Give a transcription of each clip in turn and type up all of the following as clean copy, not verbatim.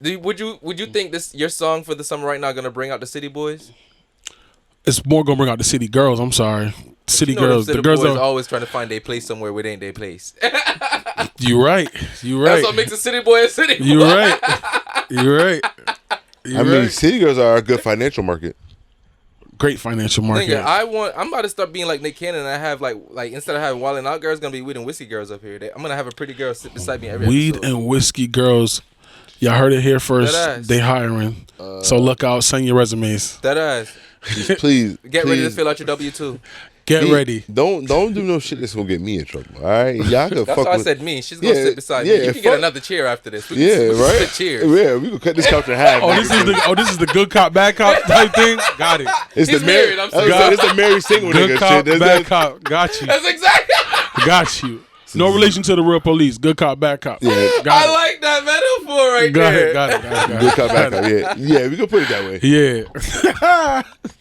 Would you think this your song for the summer right now gonna bring out the city boys? It's more gonna bring out the city girls. I'm sorry, But city you know them girls. The city girls boys are. always trying to find their place somewhere where they ain't their place. You right. You That's right. what makes a city boy a city boy. You right. You right. You I mean, right. city girls are a good financial market. Great financial market. Nigga, I'm about to start being like Nick Cannon. I have like instead of having Wildin' Out girls, gonna be weed and whiskey girls up here. I'm gonna have a pretty girl sit beside me every Weed episode. and whiskey girls. Y'all heard it here first. Deadass. They hiring. So look out. Send your resumes. That ass. Please, Get ready to fill out your W-2. Get ready. Don't do no shit that's gonna get me in trouble. All right, y'all can That's fuck why I with. said me. She's gonna sit beside me. You can get fuck- another chair after this. We Yeah, can right. sit cheers. Yeah, we can cut this couch in half. This is the good cop bad cop type thing. Got it. It's He's the married, I'm married. sorry. It's the married single Good nigga cop shit. bad cop. Got you. That's exactly. Got you. No relation to the real police. Good cop bad cop. Yeah. Got I it. like that metaphor right Got there. it. Got it. Got it. Good cop, bad cop. Yeah, we can put it that way. Yeah.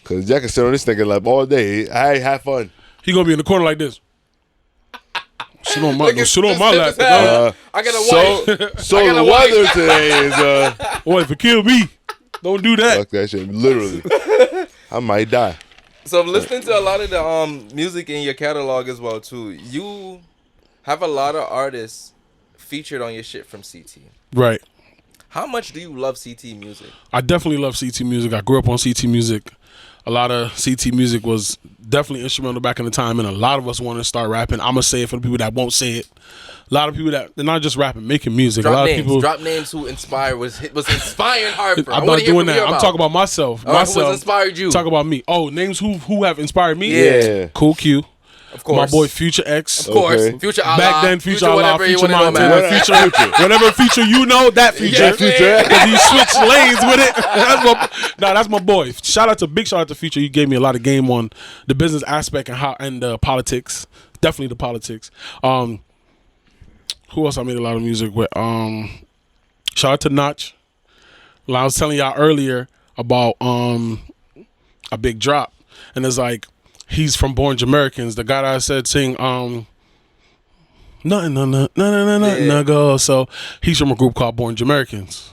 Cause Jack can sit on this nigga like all day. I have fun. He gonna be in the corner like this. Sit on my, Look at sit on this my tip lap. is hell. I got a wife. So I got the a wife. weather today is Boy, if it kill me, don't do that. fuck that shit. Literally, I might die. So I'm listening to a lot of the music in your catalog as well too. You have a lot of artists featured on your shit from CT. Right. How much do you love CT music? I definitely love CT music. I grew up on CT music. A lot of CT music was definitely instrumental back in the time, and a lot of us wanted to start rapping. I'm gonna say it for the people that won't say it. A lot of people that they're not just rapping, making music. A lot of people Drop names who inspired was inspiring Harper. I'm not doing that. I'm talking about myself. Who has inspired you? Talk about me. Oh, names who have inspired me? Yeah. Cool Q. Of course. My boy Future X. Of course. Okay. Future Allah. Back then, Future Allah, whatever you Future wanna know, Montana, man. Future, whatever feature you know, that feature. Yeah, Future. Because he switched lanes with it. That's my boy. Big shout out to Future. He gave me a lot of game on the business aspect and the politics. Definitely the politics. Who else I made a lot of music with? Shout out to Notch. Well, I was telling y'all earlier about a big drop, and it's like he's from Born Jamaicans. The guy that I said sing nothing no go. So he's from a group called Born Jamaicans.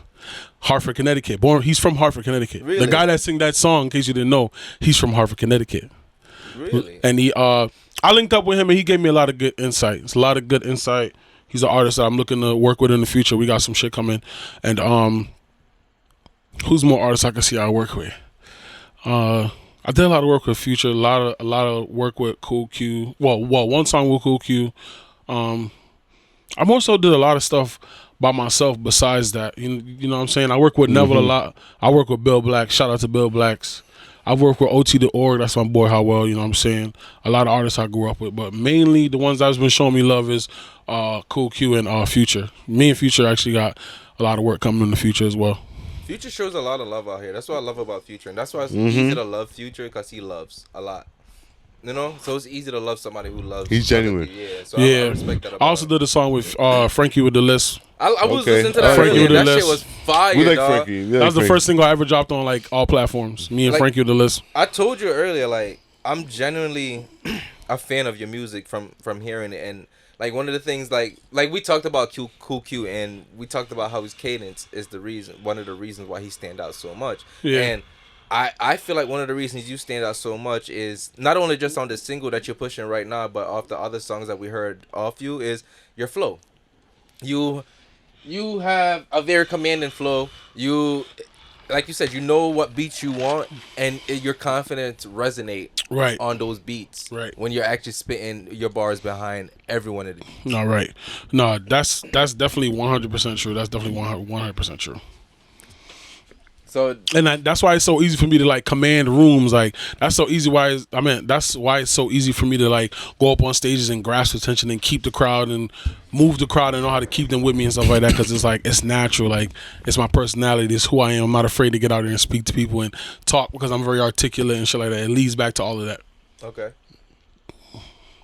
Hartford, Connecticut. He's from Hartford, Connecticut. Really? The guy that sing that song, in case you didn't know, he's from Hartford, Connecticut. Really? And I linked up with him and he gave me a lot of good insight. It's a lot of good insight. He's an artist that I'm looking to work with in the future. We got some shit coming. And who's more artists I can see I work with? I did a lot of work with Future, a lot of work with Cool Q. Well, one song with Cool Q. I also did a lot of stuff by myself besides that. You know what I'm saying? I work with Neville a lot. I work with Bill Black. Shout out to Bill Blacks. I've worked with OT the Org. That's my boy Howell. You know what I'm saying? A lot of artists I grew up with. But mainly the ones that's been showing me love is Cool Q and Future. Me and Future actually got a lot of work coming in the future as well. Future shows a lot of love out here. That's what I love about Future, and that's why it's easy to love Future because he loves a lot. You know, so it's easy to love somebody who loves. He's genuine. Yeah, so I respect that. I also did a song with Frankie with the List. I was Okay. listening to that Frankie earlier. with the That shit list. was fire, We like dog. Frankie. That was the first single I ever dropped on like all platforms. Me and Like- Frankie with the List. I told you earlier, like I'm genuinely a fan of your music from hearing it, and like one of the things, like we talked about Cool Q, and we talked about how his cadence is one of the reasons why he stand out so much. Yeah. And I feel like one of the reasons you stand out so much is not only just on the single that you're pushing right now, but off the other songs that we heard off you is your flow. You have a very commanding flow. Like you said, you know what beats you want, and your confidence resonate Right. on those beats. Right. When you're actually spitting your bars behind every one of these. No, right. No, that's definitely 100% true. That's definitely 100% true. So And that's why it's so easy for me to like command rooms. Like that's so easy. That's why it's so easy for me to like go up on stages and grasp attention and keep the crowd and move the crowd and know how to keep them with me and stuff like that. Because it's like it's natural. Like it's my personality. It's who I am. I'm not afraid to get out there and speak to people and talk because I'm very articulate and shit like that. It leads back to all of that. okay.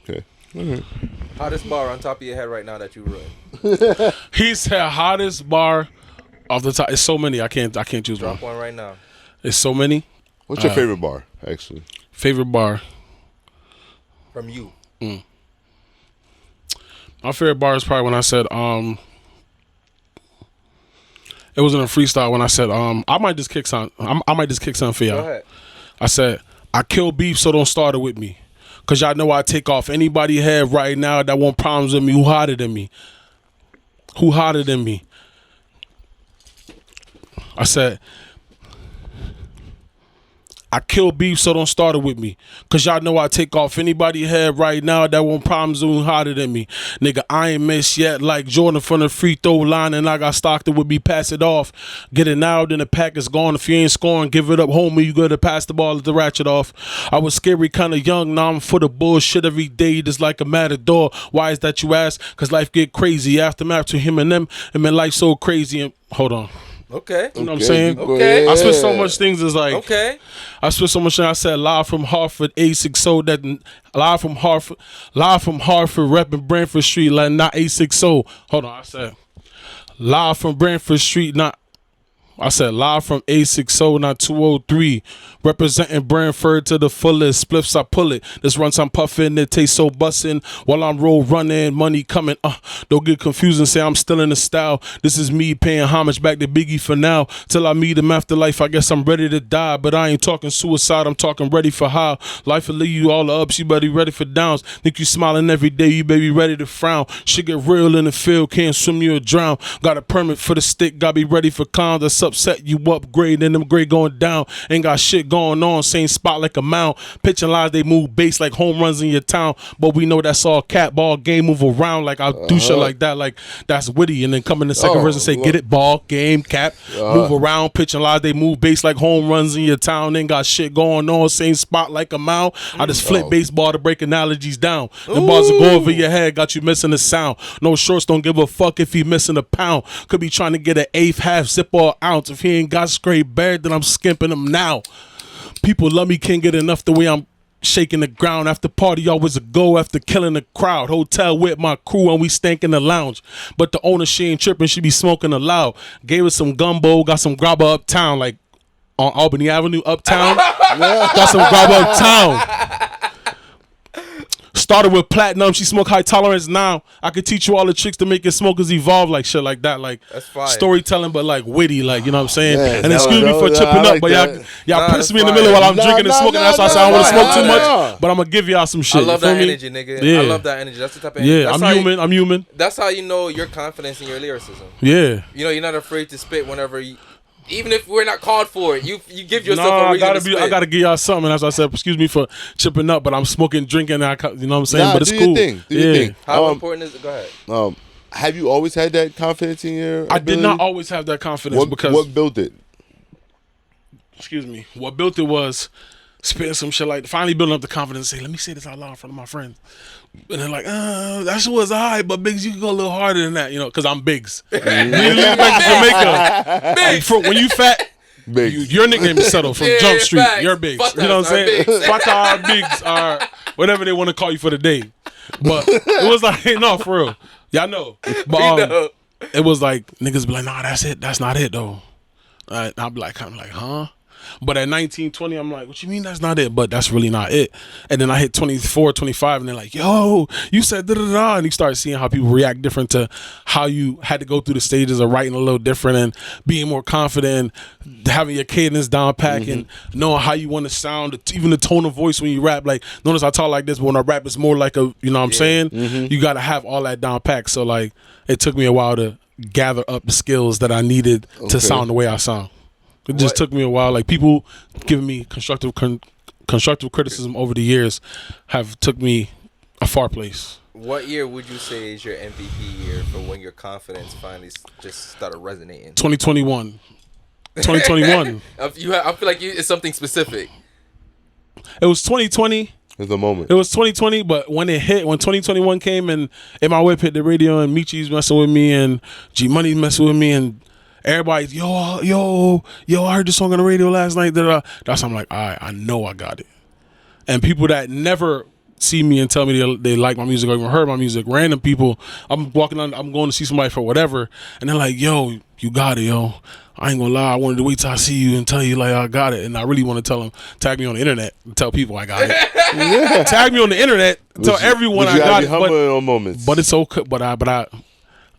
Okay. Mm-hmm. Hottest bar on top of your head right now that you wrote. He said hottest bar off the top. It's so many. I can't choose Drop one. one right now. It's so many. What's your favorite bar, actually? Favorite bar. From you. My favorite bar is probably when I said, It wasn't a freestyle when I said I might just kick something. I might just kick something for Go y'all. ahead. I said I kill beef, so don't start it with me. Cause y'all know I take off anybody head right now that want problems with me. Who hotter than me? Who hotter than me? I said I kill beef, so don't start it with me. Cause y'all know I take off anybody head right now that want problems with hotter than me. Nigga, I ain't missed yet like Jordan from the free throw line, and I got Stockton with me, pass it off. Get it now, then the pack is gone. If you ain't scoring, give it up, homie. You gotta pass the ball at the ratchet off. I was scary, kinda young, now I'm for the bullshit every day, just like a matador. Why is that you ask? Cause life get crazy. Aftermath to him and them, and man, life so crazy. And hold on. Okay. You know what I'm saying? Okay. I spit so much things is like Okay. I spit so much. I said live from Hartford, A60. That live from Hartford, repping Brantford Street, like not A60. Hold on, I said live from Brantford Street, not. I said live from A60, not 203. Representing Brantford to the fullest. Spliffs, I pull it. This runs I'm puffing, it tastes so bussin'. While I'm roll running, money coming. Don't get confused and say I'm still in the style. This is me paying homage back to Biggie for now. Till I meet him afterlife, I guess I'm ready to die. But I ain't talking suicide, I'm talking ready for how. Life will leave you all the ups, you better be ready for downs. Think you smiling every day, you better be ready to frown. Shit get real in the field, can't swim you or drown. Got a permit for the stick, gotta be ready for clowns. That's upset you upgrade and them grade going down. Ain't got shit going on, same spot like a mound. Pitching lines, they move base like home runs in your town. But we know that's all cat ball game, move around like I do shit like that. Like that's witty. And then come in the second verse and say, get it, ball, game, cap. Move around, pitching lines, they move base like home runs in your town. Ain't got shit going on, same spot like a mound. I just flip baseball to break analogies down. The balls will go over your head, got you missing the sound. No shorts, don't give a fuck if he missing a pound. Could be trying to get an eighth, half, zip or ounce. If he ain't got straight bad, then I'm skimping him now. People love me, can't get enough the way I'm shaking the ground. After party always a go, after killing the crowd. Hotel with my crew and we stank in the lounge. But the owner, she ain't tripping, she be smoking aloud. Gave us some gumbo, got some grabba uptown, like on Albany Avenue uptown. Got some grabba uptown. Started with platinum, she smoke high tolerance now. I could teach you all the tricks to make your smokers evolve, like shit like that. Like that's fire. Storytelling, but like witty, like, you know what I'm saying? Yeah, and excuse me for chipping up, but y'all press me in the middle while I'm drinking and smoking. That's why I say I don't want to smoke too much, but I'm gonna give y'all some shit. I love that energy, nigga. Yeah. I love that energy. That's the type of energy. Yeah, I'm human. That's how you know your confidence in your lyricism. Yeah. You know, you're not afraid to spit whenever you, even if we're not called for it, you give yourself a reason to spit. I gotta give y'all something. As I said, excuse me for chipping up, but I'm smoking, drinking. You know what I'm saying? But it's cool. Do your thing. How important is it? Go ahead. Have you always had that confidence in your ability? I did not always have that confidence because what built it? Excuse me. What built it was spitting some shit like finally building up the confidence. Say, let me say this out loud in front of my friends. And they're like, that shit was alright, but Biggs, you can go a little harder than that, you know, because I'm Biggs. When you live back to Jamaica, Biggs. When you fat, your nickname is settled from Jump Street. Facts. You're Biggs. Butters you know what I'm saying? Biggs. Fata Biggs are whatever they want to call you for the day. But it was like, no, for real. Y'all know. But it was like, niggas be like, nah, that's it. That's not it, though. I'll be like, kind of like, huh? But at 19, 20, I'm like, what you mean that's not it? But that's really not it. And then I hit 24, 25, and they're like, yo, you said da-da-da. And you start seeing how people react different to how you had to go through the stages of writing a little different and being more confident, having your cadence down pack and knowing how you want to sound, even the tone of voice when you rap. Like, notice I talk like this, but when I rap, it's more like a, you know what I'm saying? You got to have all that down pack. So, like, it took me a while to gather up the skills that I needed to sound the way I sound. It just took me a while. Like, people giving me constructive criticism over the years have took me a far place. What year would you say is your MVP year for when your confidence finally just started resonating? 2021. 2021. I feel like it's something specific. It was 2020. It's a moment. It was 2020, but when it hit, when 2021 came and My Whip hit the radio and Michi's messing with me and G Money's messing with me and everybody's, yo, I heard this song on the radio last night. That's I'm like, all right, I know I got it. And people that never see me and tell me they like my music or even heard my music, random people, I'm walking on, I'm going to see somebody for whatever, and they're like, yo, you got it, yo. I ain't gonna lie, I wanted to wait till I see you and tell you like I got it. And I really want to tell them, tag me on the internet and tell people I got it. Tag me on the internet, tell everyone I got it. On moments. But it's okay. But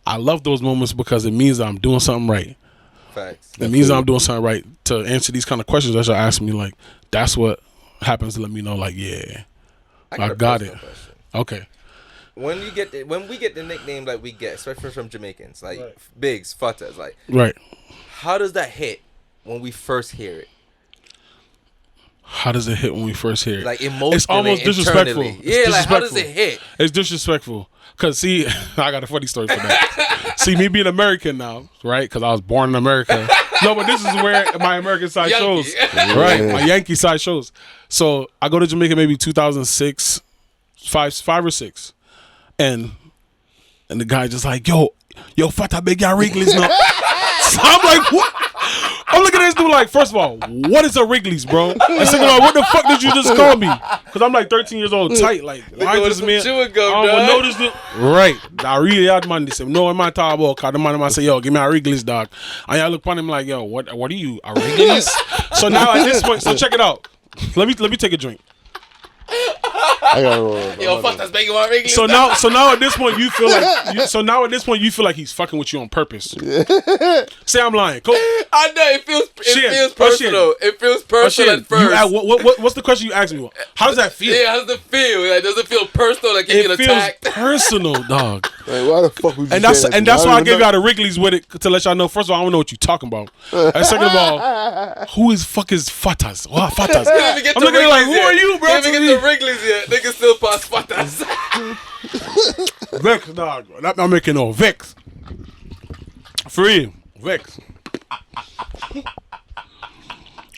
I love those moments because it means that I'm doing something right. Facts. It means that I'm doing something right to answer these kind of questions that you're asking me. Like, that's what happens to let me know, like, yeah, I got it. Question. Okay. When we get the nickname like we get, especially from Jamaicans, like Bigs, Fatas, like, Right. how does that hit when we first hear it? How does it hit when we first hear it? Like emotionally, it's almost disrespectful. Yeah, like how does it hit? It's disrespectful. Cause see, I got a funny story for that. See, me being American now, right? Cause I was born in America. No, but this is where my American side Yankee. shows, right? My Yankee side shows. So I go to Jamaica maybe 2006, five or six, and the guy just like, yo, fata big ya Wrigley's now. So I'm like, what? I'm looking at this dude like, first of all, what is a Wrigley's, bro? And second of all, what the fuck did you just call me? Because I'm like 13 years old, tight. Like, why is this man? Chewing gum, I don't dog. know this dude. Right. I really had man. They said, no, in my talk about, because the man might say, yo, give me a Wrigley's, dog. And I look upon him like, yo, what are you, a Wrigley's? So now at this point, so check it out. Let me take a drink. I gotta roll. Yo, fuck that's making my Wrigley's. So now at this point you feel like he's fucking with you on purpose. Say I'm lying. I know it feels personal. It feels personal at first. What's the question you asked me? How does that feel? Yeah, how does it feel? Like, does it feel personal? Like It getting feels attacked? personal, dog. Like, why the fuck would you And say that's that? why I gave y'all the Wrigley's with it to let y'all know. First of all, I don't know what you're talking about. And second of all, who is fuck is Fatas? What Fatas? I'm looking at it like, who are you, bro? Can't even get the Wrigley's yet. They can still pass Fatas. Vex, dog. I'm making no Vex. Free Vex.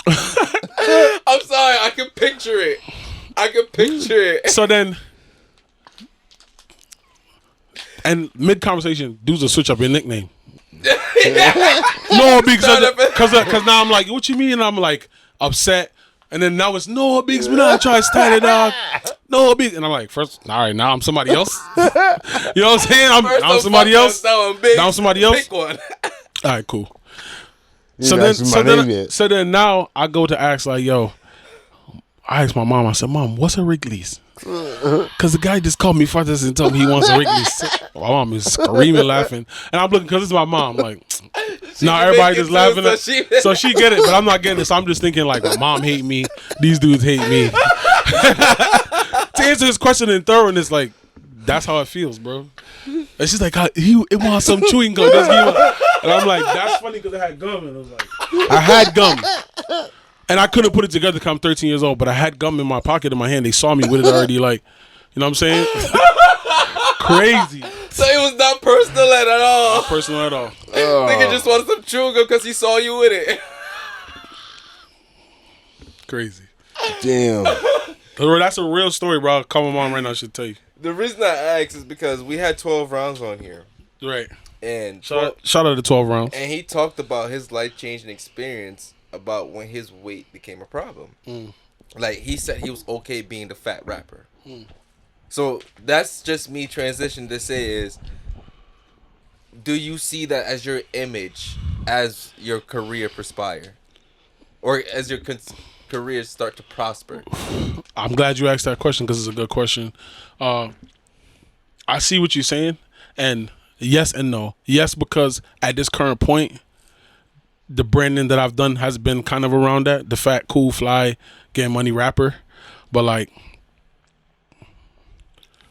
I'm sorry, I can picture it. So then, and mid conversation, dudes will switch up your nickname. No, because now I'm like, what you mean? And I'm like upset, and then now it's no bigs. We not trying to start it, dog. No big, and I'm like, first, all right, now I'm somebody else. You know what I'm saying? I'm somebody else. Now I'm somebody else. Pick one. All right, cool. You didn't ask me my name yet. So then now I go to ask like, yo, I asked my mom. I said, Mom, what's a Wrigley's? Because the guy just called me fathers and told me he wants a Wrigley's. My mom is screaming, laughing, and I'm looking because it's my mom. Like, now everybody just laughing. So she get it, but I'm not getting it. So I'm just thinking like, my mom hate me. These dudes hate me. To answer his question in thoroughness, like, that's how it feels, bro. And she's like, it wants some chewing gum. And I'm like, that's funny because I had gum. And I was like, I had gum. And I couldn't put it together because I'm 13 years old, but I had gum in my pocket in my hand. They saw me with it already, like, you know what I'm saying? Crazy. So it was not personal at all. Not personal at all. Nigga just wanted some chewing gum because he saw you with it. Crazy. Damn. That's a real story, bro. Call my mom right now. I should tell you. The reason I asked is because we had 12 rounds on here. Right. And Shout out to 12 rounds. And he talked about his life-changing experience about when his weight became a problem. Like, he said he was okay being the fat rapper. So that's just me transitioning to say is, do you see that as your image as your career perspire? Or as your career start to prosper? I'm glad you asked that question because it's a good question. I see what you're saying, and yes and no. Yes, because at this current point, the branding that I've done has been kind of around that. The fat, cool, fly, getting money rapper. But like,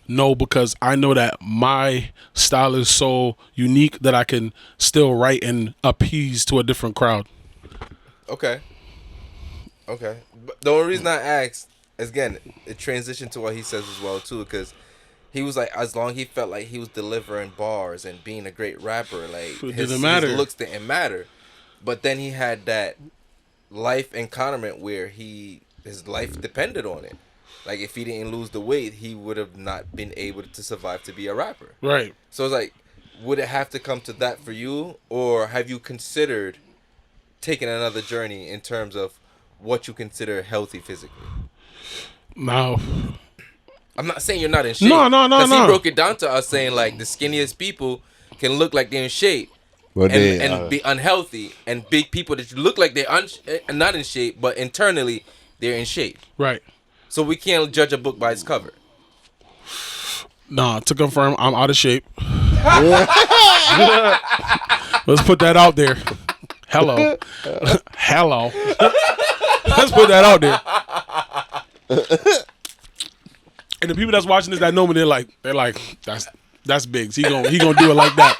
no, because I know that my style is so unique that I can still write and appease to a different crowd. Okay. But the only reason I asked is, again, it transitioned to what he says as well, too, because he was like, as long as he felt like he was delivering bars and being a great rapper, like, his looks didn't matter. But then he had that life encounterment where his life depended on it. Like, if he didn't lose the weight, he would have not been able to survive to be a rapper. Right. So it's like, would it have to come to that for you? Or have you considered taking another journey in terms of what you consider healthy physically? No. I'm not saying you're not in shape. No. Because he broke it down to us saying, like, the skinniest people can look like they're in shape. But and be unhealthy, and big people that look like they're not in shape, but internally they're in shape. Right. So we can't judge a book by its cover. Nah, to confirm, I'm out of shape. Let's put that out there. Hello. Hello. Let's put that out there. And the people that's watching this that know me, they're like, that's Biggs. He gonna do it like that.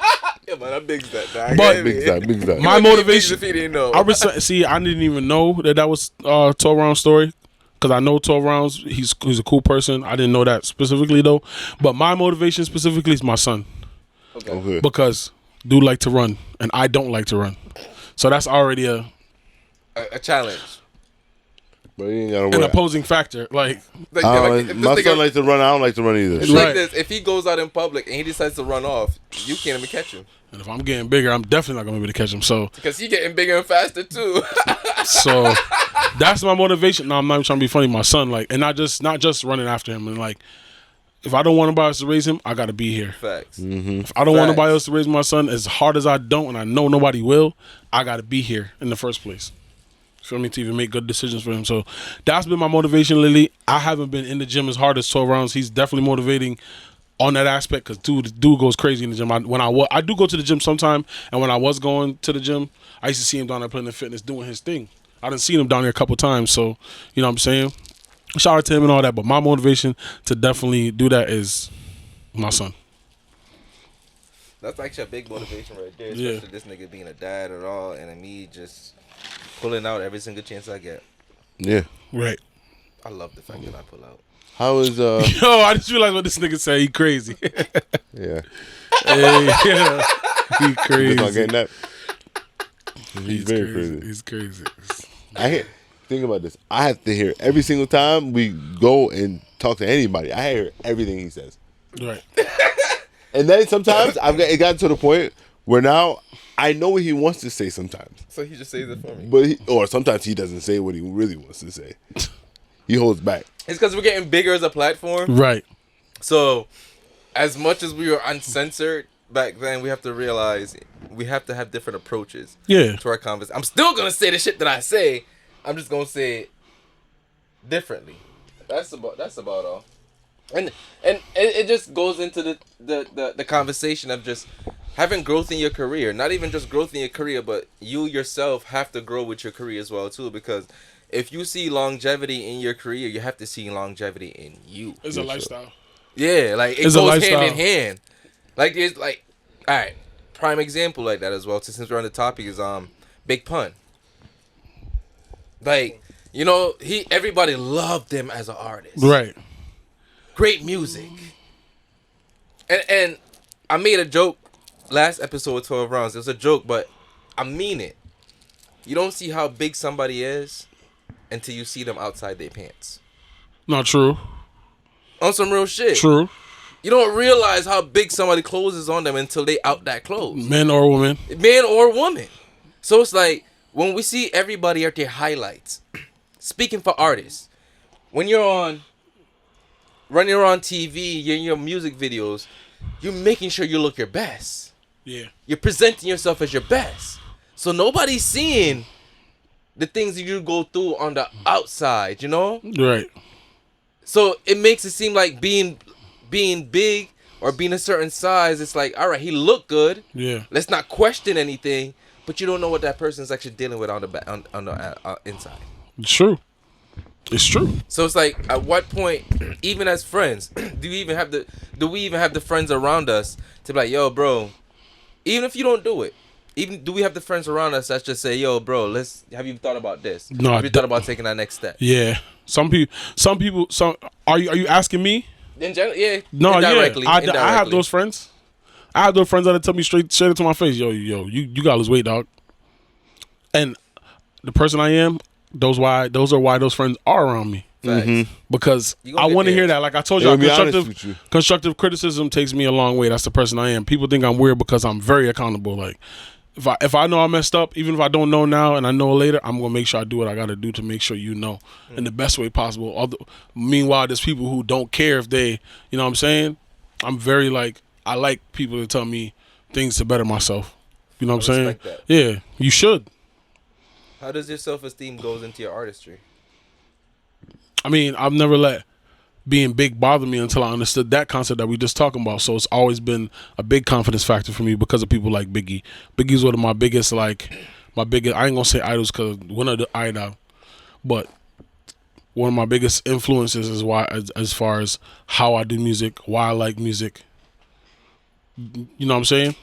Yeah, man, I'm Biggs that. Dog. But Big time. my motivation. If he didn't know. I didn't even know that was 12 round story. Because I know 12 rounds, he's a cool person. I didn't know that specifically though. But my motivation specifically is my son. Okay. Because dude like to run, and I don't like to run. So that's already a challenge. But you ain't gotta an worry. opposing factor. Like Like, If my son likes to run. I don't like to run either. It's like this. If he goes out in public and he decides to run off, you can't even catch him. And if I'm getting bigger, I'm definitely not gonna be able to catch him. So Because he's getting bigger and faster too. so that's my motivation. No, I'm not even trying to be funny. My son, like, and not just running after him. And like, if I don't want nobody else to raise him, I gotta be here. Facts. If I don't want nobody else to raise my son, as hard as I don't, and I know nobody will, I gotta be here in the first place. For me to even make good decisions for him. So that's been my motivation lately. I haven't been in the gym as hard as 12 rounds. He's definitely motivating on that aspect because dude goes crazy in the gym. I do go to the gym sometime, and when I was going to the gym, I used to see him down there playing the fitness doing his thing. I done seen him down there a couple times, so you know what I'm saying? Shout out to him and all that, but my motivation to definitely do that is my son. That's actually a big motivation right there, Yeah. especially this nigga being a dad at all, and me just pulling out every single chance I get. Yeah. Right. I love the fact that I pull out. How is Yo, I just realized what this nigga said. He crazy. Yeah. Hey, yeah. He Just not crazy. getting that. He's very crazy. He's crazy. Think about this. I have to hear every single time we go and talk to anybody. I hear everything he says. Right. And then sometimes it got to the point where now I know what he wants to say sometimes. So he just says it for me. But or sometimes he doesn't say what he really wants to say. He holds back. It's because we're getting bigger as a platform. Right. So, as much as we were uncensored back then, we have to realize we have to have different approaches Yeah. to our conversation. I'm still going to say the shit that I say. I'm just going to say it differently. That's about all. And it just goes into the conversation of just having growth in your career. Not even just growth in your career, but you yourself have to grow with your career as well too. Because if you see longevity in your career, you have to see longevity in you. It's a lifestyle. Yeah, like it It's a goes lifestyle. hand in hand. Like it's like, all right, prime example like that as well. Since we're on the topic is Big Pun. Like, you know, everybody loved him as an artist. Right. Great music. And I made a joke last episode of 12 Rounds. It was a joke, but I mean it. You don't see how big somebody is until you see them outside their pants. Not true. On some real shit. True. You don't realize how big somebody clothes is on them until they out that clothes. Man or woman. Man or woman. So it's like, when we see everybody at their highlights, speaking for artists, when you're on TV, you're in your music videos, you're making sure you look your best. Yeah. You're presenting yourself as your best. So nobody's seeing the things that you go through on the outside, you know? Right. So it makes it seem like being big or being a certain size, it's like, all right, he looked good. Yeah. Let's not question anything, but you don't know what that person's actually dealing with on the inside. It's true. It's true. So it's like, at what point, even as friends, do we even have the friends around us to be like, yo, bro, even if you don't do it, even do we have the friends around us that just say, yo, bro, have you thought about this? No, have you thought about taking that next step? Yeah. Some people. Are you asking me? In general, yeah. No, indirectly, yeah. I indirectly. have those friends. I have those friends that tell me straight into my face, yo, you gotta lose weight, dog. And the person I am, those are why those friends are around me. Facts. Because You gonna I get want to there. hear that. Like I told Yeah, you, to be honest with you. constructive criticism takes me a long way. That's the person I am. People think I'm weird because I'm very accountable. Like if I know I messed up, even if I don't know now and I know later, I'm gonna make sure I do what I gotta do to make sure you know in the best way possible. Meanwhile, there's people who don't care if they, you know what I'm saying? I'm very like, I like people to tell me things to better myself. You know what I'm saying? respect that. Yeah, you should. How does your self-esteem goes into your artistry? I mean, I've never let being big bother me until I understood that concept that we just talking about. So it's always been a big confidence factor for me because of people like Biggie. Biggie's one of my biggest my biggest. I ain't gonna say idols because one of the idol, but one of my biggest influences is why, as far as how I do music, why I like music. You know what I'm saying?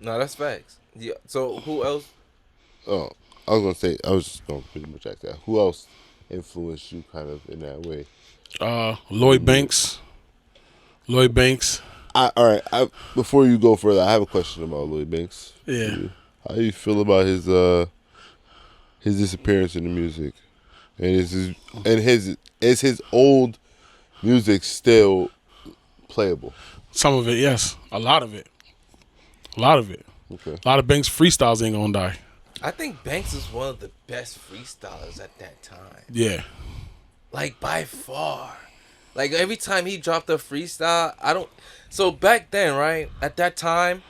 No, that's facts. Yeah. So who else? Oh, I was gonna say. I was just gonna pretty much ask that. Who else influenced you kind of in that way? Lloyd Banks. Lloyd Banks. All right. Before you go further, I have a question about Lloyd Banks. Yeah. How do you feel about his disappearance in the music, and is his old music still playable? Some of it, yes. A lot of it. A lot of it. Okay. A lot of Banks freestyles ain't gonna die. I think Banks is one of the best freestylers at that time. Yeah. Like, by far. Like, every time he dropped a freestyle, So, back then, right, at that time,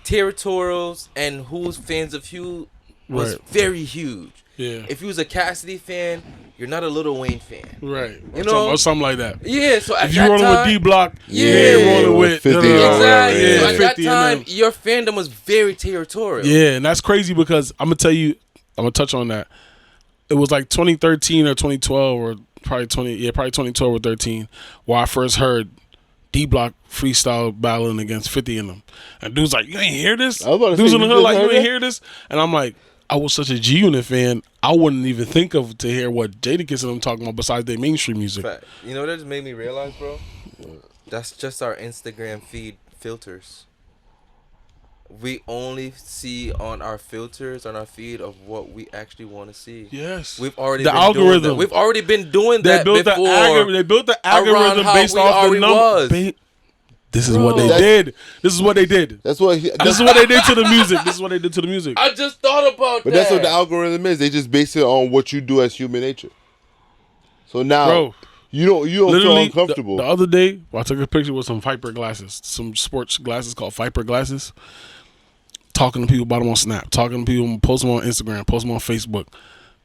Territorials and Who's Fans of Hugh was very huge. Yeah. If you was a Cassidy fan, you're not a Lil Wayne fan. Right. You know? Or something like that. Yeah, so at If you that rolling time, with D-Block, Yeah. you ain't rolling with 50 exactly. Yeah. So at that 50 and time, them. your fandom was very territorial. Yeah, and that's crazy because I'm gonna touch on that. It was like 2013 or 2012 or probably 2012 or 13 where I first heard D-Block freestyle battling against 50 in them. And dude's like, you ain't hear this? I was about to Dude's say, in the you hood just like, you heard ain't that? hear this? And I'm like, I was such a G-Unit fan, I wouldn't even think of to hear what Jadakiss and them talking about besides their mainstream music. Fact. You know what that just made me realize, bro? That's just our Instagram feed filters. We only see on our filters, on our feed, of what we actually want to see. Yes. We've already The been algorithm. Doing that. We've already been doing They that built before. they built the around algorithm how based we off the already number. was. This is what they That's- did. This is what they did. That's what. This is what they did to the music. This is what they did to the music. I just thought about But that. that's what the algorithm is. They just base it on what you do as human nature. So now Bro, you don't feel literally, uncomfortable. The other day, I took a picture with some Viper glasses, some sports glasses called Viper glasses. Talking to people about them on Snap, talking to people, post them on Instagram, post them on Facebook.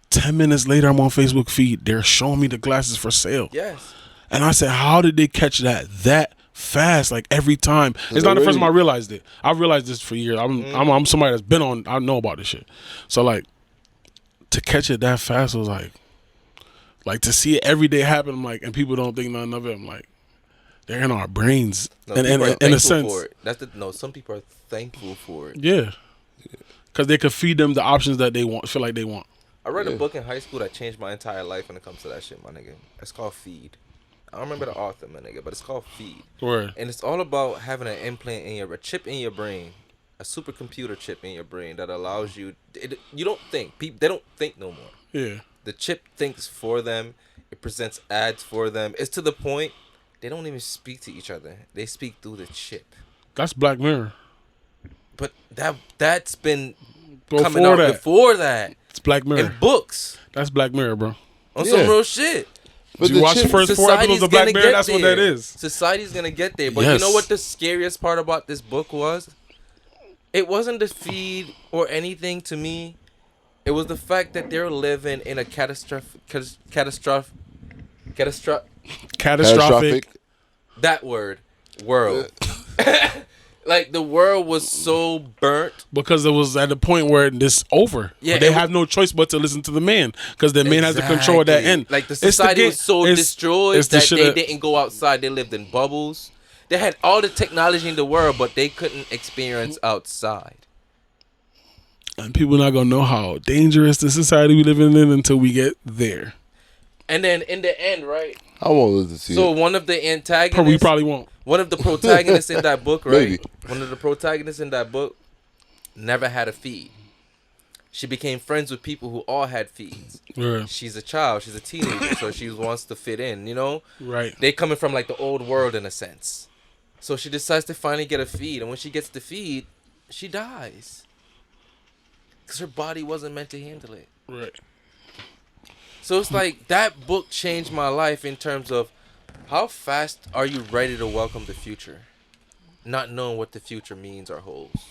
10 minutes later, I'm on Facebook feed. They're showing me the glasses for sale. Yes. And I said, how did they catch that fast? Like every time. It's not the first time I realized it. I've realized this for years. I'm somebody that's been on. I know about this shit. So like, to catch it that fast was like to see it every day happen. I'm like, and people don't think nothing of it. I'm like, they're in our brains. No, and people are in a thankful sense, for it. Some people are thankful for it. yeah, because they could feed them the options that they want. Feel like they want. I read a book in high school that changed my entire life when it comes to that shit, my nigga. It's called Feed. I don't remember the author, my nigga, but it's called Feed. Word. And it's all about having an implant in a chip in your brain, a supercomputer chip in your brain that allows you. You don't think. They don't think no more. Yeah. The chip thinks for them. It presents ads for them. It's to the point they don't even speak to each other. They speak through the chip. That's Black Mirror. But that's been coming out before that. It's Black Mirror. In books. That's Black Mirror, bro. On some real shit. But Did you watch the first 4 episodes of Black Mirror? That's what that is. Society's gonna get there. But Yes. you know what the scariest part about this book was? It wasn't the feed or anything to me. It was the fact that they're living in a catastrophic that word world. Like the world was so burnt Because it was at the point where this over. Yeah, They have no choice but to listen to the man. Because the man has the control of that Exactly. end. Like the It's society was so destroyed it's the that shit they that- didn't go outside. They lived in bubbles. They had all the technology in the world, but they couldn't experience outside. And people not going to know how dangerous the society we living in until we get there. And then in the end, right? I won't live to see So it. one of the antagonists, We probably won't. one of the protagonists in that book, right? Maybe. One of the protagonists in that book never had a feed. She became friends with people who all had feeds. Right. She's a child. She's a teenager, so she wants to fit in, you know? Right. They coming from like the old world in a sense. So she decides to finally get a feed. And when she gets the feed, she dies. Because her body wasn't meant to handle it. Right. So it's like that book changed my life in terms of how fast are you ready to welcome the future? Not knowing what the future means or holds.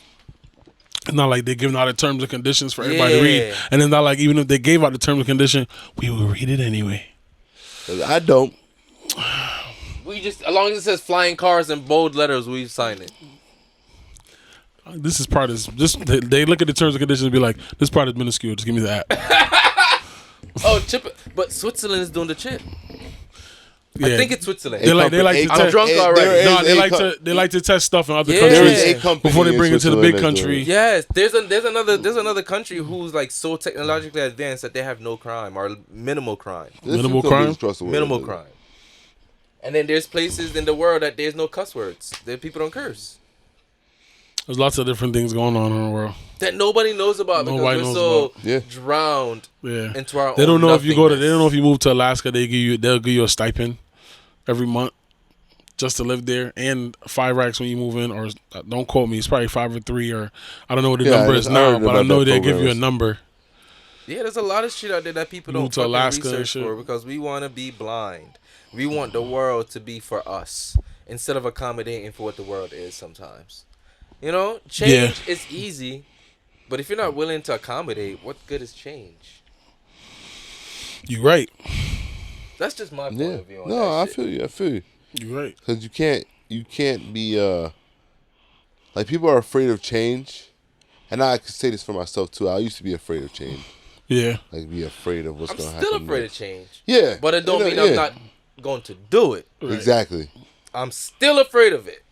It's not like they're giving out the terms and conditions for everybody to read. Yeah. And it's not like even if they gave out the terms and condition, we will read it anyway. I don't. We just, as long as it says flying cars in bold letters, we sign it. This is part of this. They look at the terms and conditions and be like, this part is minuscule. Just give me the app. Oh, chip. But Switzerland is doing the chip. Yeah. I think it's Switzerland. They like to I'm test. drunk already. No, they like to test stuff in other Yeah. countries before they bring it to the big Switzerland country. Yes, there's another country who's like so technologically advanced that they have no crime or minimal crime. Minimal crime? Minimal crime. And then there's places in the world that there's no cuss words. That people don't curse. There's lots of different things going on in the world that nobody knows about because we're so drowned into our. They don't know if you go to. They don't know if you move to Alaska. They'll give you a stipend every month just to live there, and 5 racks when you move in. Or don't quote me. It's probably 5 or 3, or I don't know what the number is now, but I know they'll give you a number. Yeah, there's a lot of shit out there that people don't fucking research for because we want to be blind. We want the world to be for us instead of accommodating for what the world is sometimes. You know, change is easy, but if you're not willing to accommodate, what good is change? You're right. That's just my point of view on no, that I shit. feel you. I feel you. You're right. Because you can't be like people are afraid of change, and I can say this for myself too. I used to be afraid of change. Yeah. Like be afraid of what's going to happen. I'm still afraid of change. Yeah. But it don't mean I'm not going to do it. Right. Exactly. I'm still afraid of it.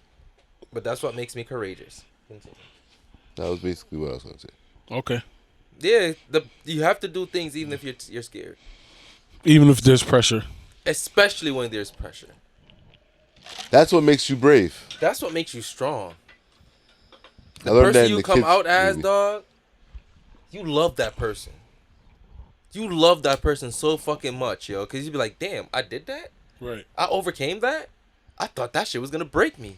But that's what makes me courageous. Continue. That was basically what I was going to say. Okay. Yeah, you have to do things even if you're scared. Even if there's pressure. Especially when there's pressure. That's what makes you brave. That's what makes you strong. The I learned that person in you the come kids out as, movie. dog, you love that person. You love that person so fucking much, yo. Because you be like, damn, I did that? Right. I overcame that? I thought that shit was going to break me.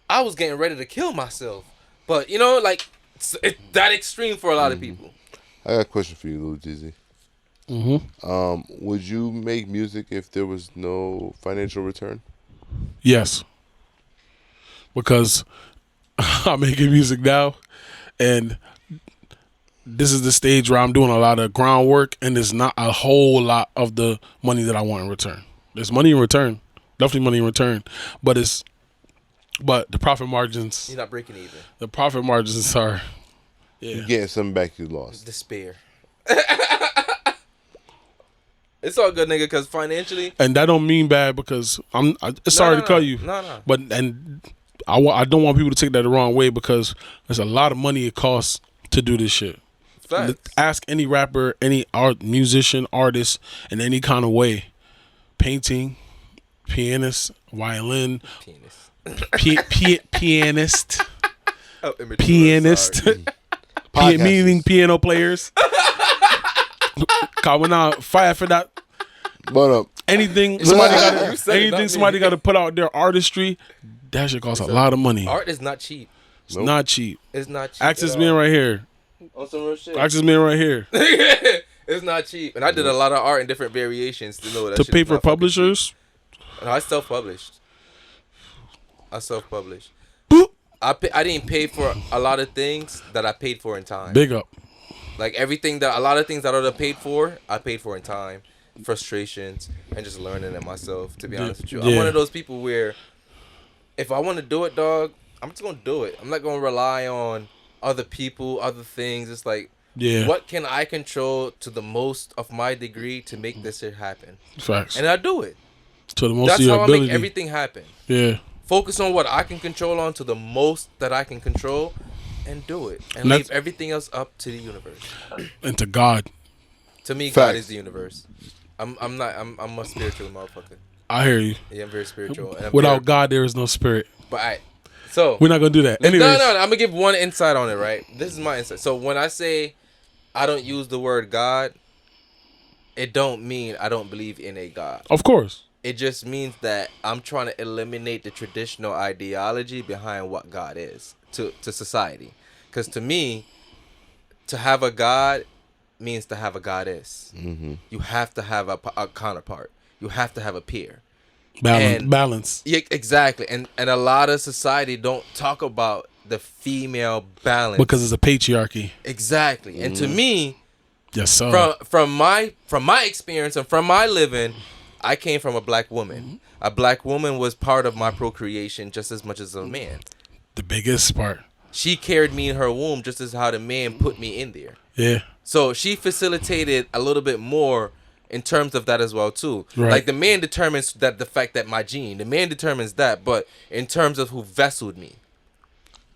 I was getting ready to kill myself. But, you know, like, it's that extreme for a lot of people. I got a question for you, Lil Jizzy. Mm-hmm. Would you make music if there was no financial return? Yes. Because I'm making music now, and this is the stage where I'm doing a lot of groundwork, and there's not a whole lot of the money that I want in return. There's money in return. Definitely money in return. But the profit margins... You're not breaking even. The profit margins are... Yeah. You're getting something back you lost. Despair. It's all good, nigga, because financially... And that don't mean bad because sorry to cut you. No. But I don't want people to take that the wrong way because there's a lot of money it costs to do this shit. Facts. Ask any rapper, any musician, artist in any kind of way. Painting, pianist, violin... Pianist. Oh, immature, pianist. Meaning piano players. Cause when I fight for that, but anything somebody got to put out their artistry, that shit costs a lot of money. Art is not cheap. It's not cheap. It's not cheap. Access man right here. On some real shit. Access man right here. It's not cheap, and I did a lot of art in different variations to know that. To pay for publishers. No, I self-published. Boop. I didn't pay for a lot of things that I paid for in time. Big up. Like a lot of things that I would have paid for, I paid for in time, frustrations, and just learning it myself. To be honest with you, I'm one of those people where if I want to do it, dog, I'm just gonna do it. I'm not gonna rely on other people, other things. It's like, what can I control to the most of my degree to make this shit happen? Facts. And I do it. To the most That's of your how ability. I make everything happen. Yeah. Focus on what I can control on to the most that I can control, and do it, and leave everything else up to the universe and to God. To me, God is the universe. I'm a spiritual motherfucker. I hear you. Yeah, I'm very spiritual. And Without God, there is no spirit. But so we're not gonna do that. Anyways. No. I'm gonna give one insight on it. Right, this is my insight. So when I say I don't use the word God, it don't mean I don't believe in a God. Of course. It just means that I'm trying to eliminate the traditional ideology behind what God is to society. Because to me, to have a God means to have a goddess. Mm-hmm. You have to have a counterpart. You have to have a peer. Balance. Yeah, exactly. And a lot of society don't talk about the female balance. Because it's a patriarchy. Exactly. And to me, yes, sir. From my experience and from my living, I came from a black woman. A black woman was part of my procreation just as much as a man. The biggest part. she carried me in her womb just as how the man put me in there. Yeah. So she facilitated a little bit more in terms of that as well too. Right. Like the man determines that the fact that my gene, the man determines that, but in terms of who vesseled me,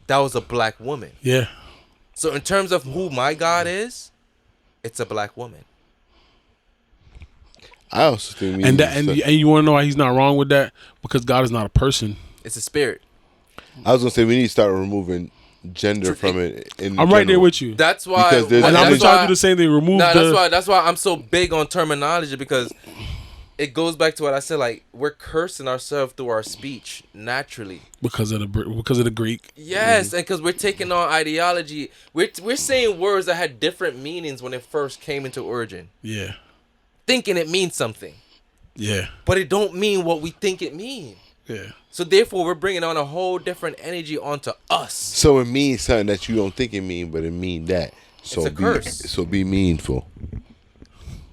that was a black woman. Yeah. So in terms of who my God is, it's a black woman. I also think And you want to know why he's not wrong with that? Because God is not a person. It's a spirit. I was gonna say we need to start removing gender from it. I'm right there with you. That's why. Because there's- And I'm that's gonna try to do the same thing. Remove the. That's why I'm so big on terminology, because it goes back to what I said. Like, we're cursing ourselves through our speech naturally because of the Greek. Yes, and because we're taking on ideology, we're saying words that had different meanings when it first came into origin. Yeah. Thinking it means something. Yeah. But it don't mean what we think it means. Yeah. So therefore, we're bringing on a whole different energy onto us. So it means something that you don't think it means, but it means that. So It's a curse. So be meaningful.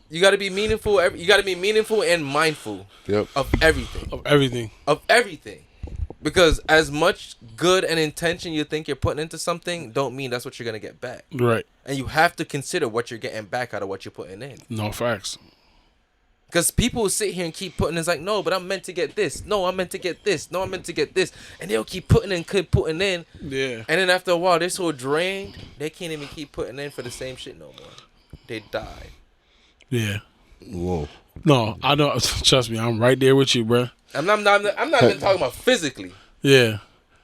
You got to be meaningful. You got to be meaningful and mindful of everything. Of everything. Because as much good and intention you think you're putting into something, don't mean that's what you're going to get back. Right. And you have to consider what you're getting back out of what you're putting in. No, facts. Because people will sit here and keep putting, it's like, no, but I'm meant to get this. No, I'm meant to get this. No, I'm meant to get this. And they'll keep putting in. Yeah. And then after a while, they're so drained, they can't even keep putting in for the same shit no more. They die. Yeah. Whoa. No, I don't. Trust me, I'm right there with you, bro. I'm not even talking about physically. Yeah.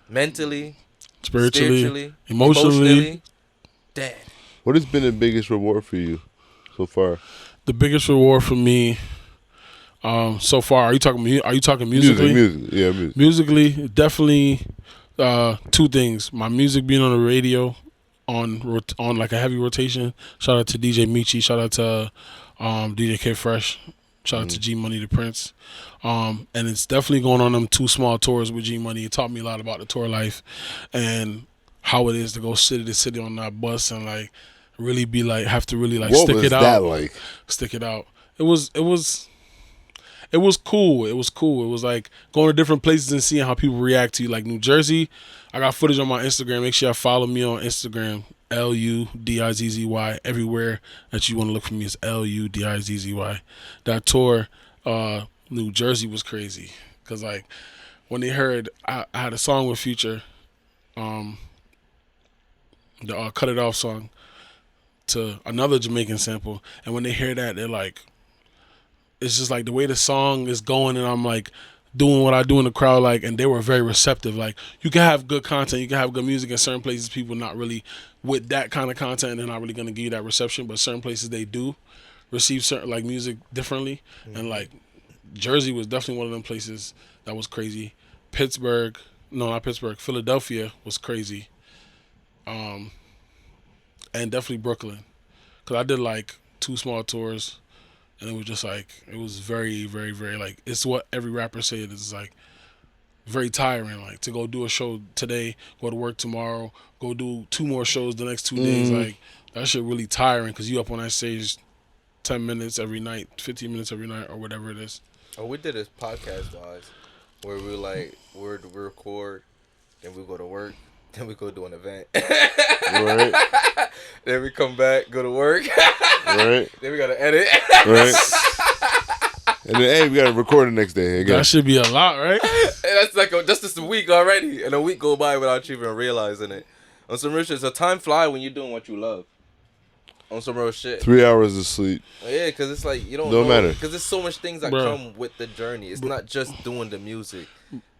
Mentally. Spiritually. Emotionally. Dead. What has been the biggest reward for you so far? The biggest reward for me so far, are you talking musically? Music. Musically, definitely two things. My music being on the radio on like a heavy rotation. Shout out to DJ Michi. Shout out to DJ K Fresh. Shout out to G Money the Prince. And it's definitely going on them 2 small tours with G Money. It taught me a lot about the tour life and how it is to go city to city on that bus and like really be like have to really like what stick was it out. That like? Stick it out. It was cool. It was cool. It was like going to different places and seeing how people react to you. Like New Jersey, I got footage on my Instagram. Make sure you follow me on Instagram. LUDIZZY. Everywhere that you want to look for me is LUDIZZY. That tour, New Jersey was crazy. Cause like when they heard I had a song with Future, the Cut It Off song to another Jamaican sample, and when they hear that, they're like, it's just like the way the song is going, and I'm like doing what I do in the crowd, like, and they were very receptive. Like, you can have good content, you can have good music in certain places, people not really with that kind of content, and they're not really gonna give you that reception, but certain places they do receive certain like music differently, and like Jersey was definitely one of them places that was crazy. Philadelphia was crazy, and definitely Brooklyn, because I did like 2 small tours. And it was just like, it was very, very, very like, it's what every rapper said. It's like very tiring. Like to go do a show today, go to work tomorrow, go do 2 more shows the next 2 days. Like that shit really tiring because you up on that stage 10 minutes every night, 15 minutes every night or whatever it is. Oh, we did this podcast, guys, where we like, we record, then we go to work, then we go do an event. Right. Then we come back, go to work. Right. Then we gotta edit. Right. And then, hey, we gotta record the next day again. That should be a lot, right? And that's like just a week already, and a week go by without you even realizing it. On some real shit, so time fly when you're doing what you love. On some real shit. 3 hours of sleep. Yeah, because it's like you don't Don't know, matter. because there's so much things that come with the journey. It's not just doing the music.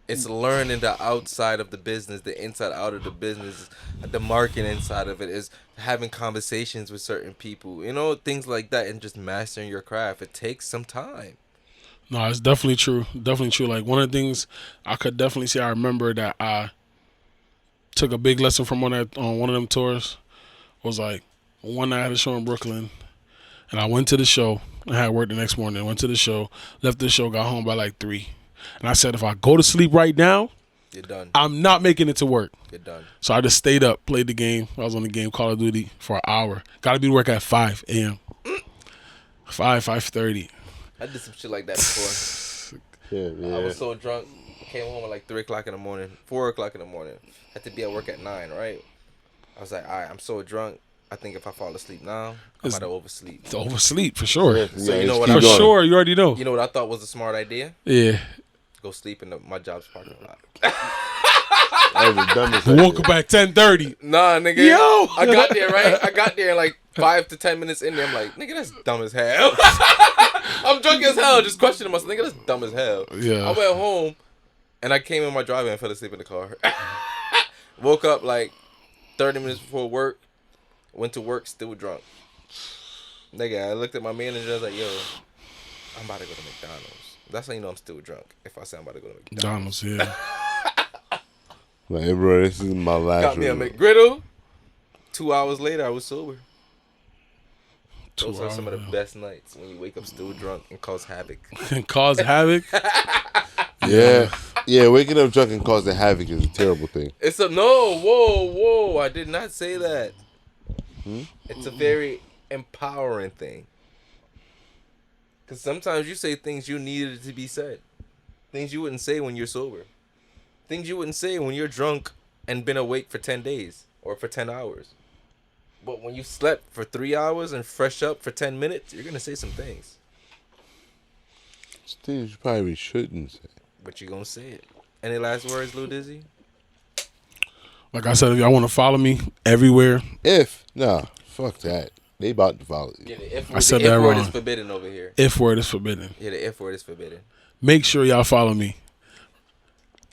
It's learning the outside of the business, the inside out of the business, the marketing inside of it, is having conversations with certain people, you know, things like that, and just mastering your craft. It takes some time. No, it's definitely true. Definitely true. Like one of the things I could definitely say, I remember that I took a big lesson from on one of them tours was like one night I had a show in Brooklyn, and I went to the show. I had work the next morning. Went to the show, left the show, got home by like 3. And I said, if I go to sleep right now, you're done. I'm not making it to work. You're done. So I just stayed up, played the game. I was on the game, Call of Duty, for an hour. Got to be to work at 5 a.m. 5:30. I did some shit like that before. Yeah. I was so drunk. Came home at like 3 o'clock in the morning, 4 o'clock in the morning. Had to be at work at 9, right? I was like, all right, I'm so drunk. I think if I fall asleep now, I might have oversleep. It's oversleep for sure. So you know what? For sure, you already know. You know what I thought was a smart idea? Yeah. Go sleep in my job's parking lot. That was the dumbest Woke idea. up at 10:30. Nah, nigga. Yo! I got there, right? I got there like 5 to 10 minutes in there. I'm like, nigga, that's dumb as hell. I'm drunk as hell. Just questioning myself. Nigga, that's dumb as hell. Yeah. I went home and I came in my driveway and fell asleep in the car. Woke up like 30 minutes before work. Went to work still drunk. Nigga, I looked at my manager. I was like, yo, I'm about to go to McDonald's. That's how you know I'm still drunk. If I say I'm about to go to McDonald's. Yeah. Like, hey, bro, this is my last. Got me a McGriddle. 2 hours later, I was sober. Those are some of the best nights when you wake up still drunk and cause havoc. And cause havoc. Yeah, waking up drunk and causing havoc is a terrible thing. It's a no. Whoa. I did not say that. It's a very empowering thing. Because sometimes you say things you needed to be said. Things you wouldn't say when you're sober. Things you wouldn't say when you're drunk and been awake for 10 days or for 10 hours. But when you slept for 3 hours and fresh up for 10 minutes, you're going to say some things. It's things you probably shouldn't say. But you're going to say it. Any last words, Lil Dizzy? Like I said, if y'all want to follow me everywhere, Fuck that. They about to follow you. Yeah, the F word, I said the that F word wrong. is forbidden over here. F word is forbidden. Yeah, the F word is forbidden. Make sure y'all follow me.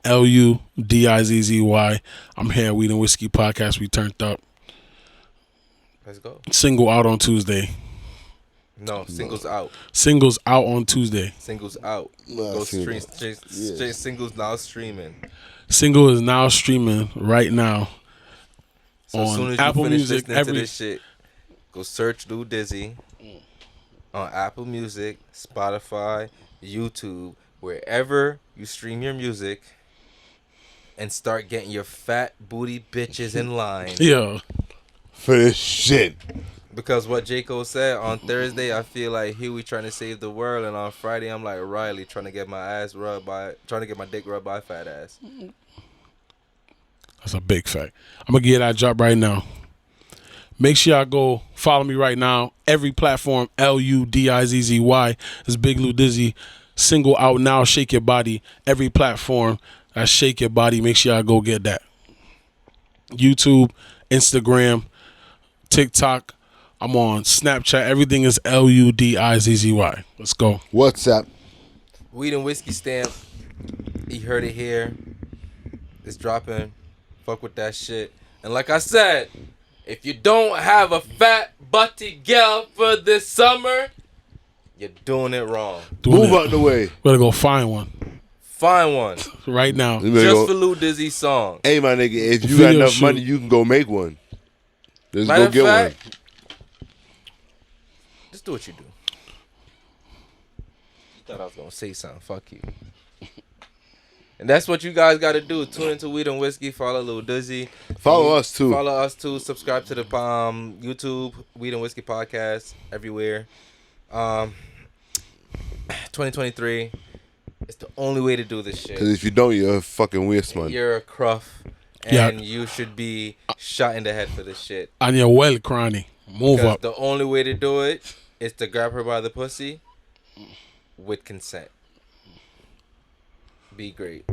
LUDIZZY. I'm here at Weed and Whiskey Podcast. We turned up. Let's go. Single out on Tuesday. No, singles out. Singles out on Tuesday. Singles out. Nah, Go singles. stream. Singles now streaming. Single is now streaming right now. So On as soon as Apple you finish Music, listening to this shit, go search Lil Dizzy on Apple Music, Spotify, YouTube, wherever you stream your music, and start getting your fat booty bitches in line. Yeah. For this shit. Because what J. Cole said, on Thursday I feel like Huey trying to save the world, and on Friday I'm like Riley trying to get my dick rubbed by fat ass. That's a big fact. I'm going to get that drop right now. Make sure y'all go follow me right now. Every platform, LUDIZZY. It's Big Lou Dizzy. Single out now, Shake Your Body. Every platform, that's Shake Your Body. Make sure y'all go get that. YouTube, Instagram, TikTok. I'm on Snapchat. Everything is LUDIZZY. Let's go. WhatsApp. Weed and Whiskey Stamp. You heard it here. It's dropping. Fuck with that shit. And like I said, if you don't have a fat butty gal for this summer, you're doing it wrong. Move out the way. Better go find one Find one. right now. You better Just go- for Lil Dizzy's song. Hey, my nigga, if you Video got enough shoot. money, you can go make one. Let's Matter go of get fact, one. just do what you do. Thought I was gonna say something. Fuck you. And that's what you guys got to do. Tune into Weed and Whiskey. Follow Lil Dizzy. Follow us, too. Follow us too. Subscribe to the YouTube Weed and Whiskey Podcast everywhere. 2023. It's the only way to do this shit. Because if you don't, you're a fucking weird man. You're a cruff, Yeah. and you should be shot in the head for this shit. On your well, Cronny. Move Because up. the only way to do it is to grab her by the pussy with consent. Be great.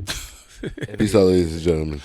Peace out, ladies and gentlemen.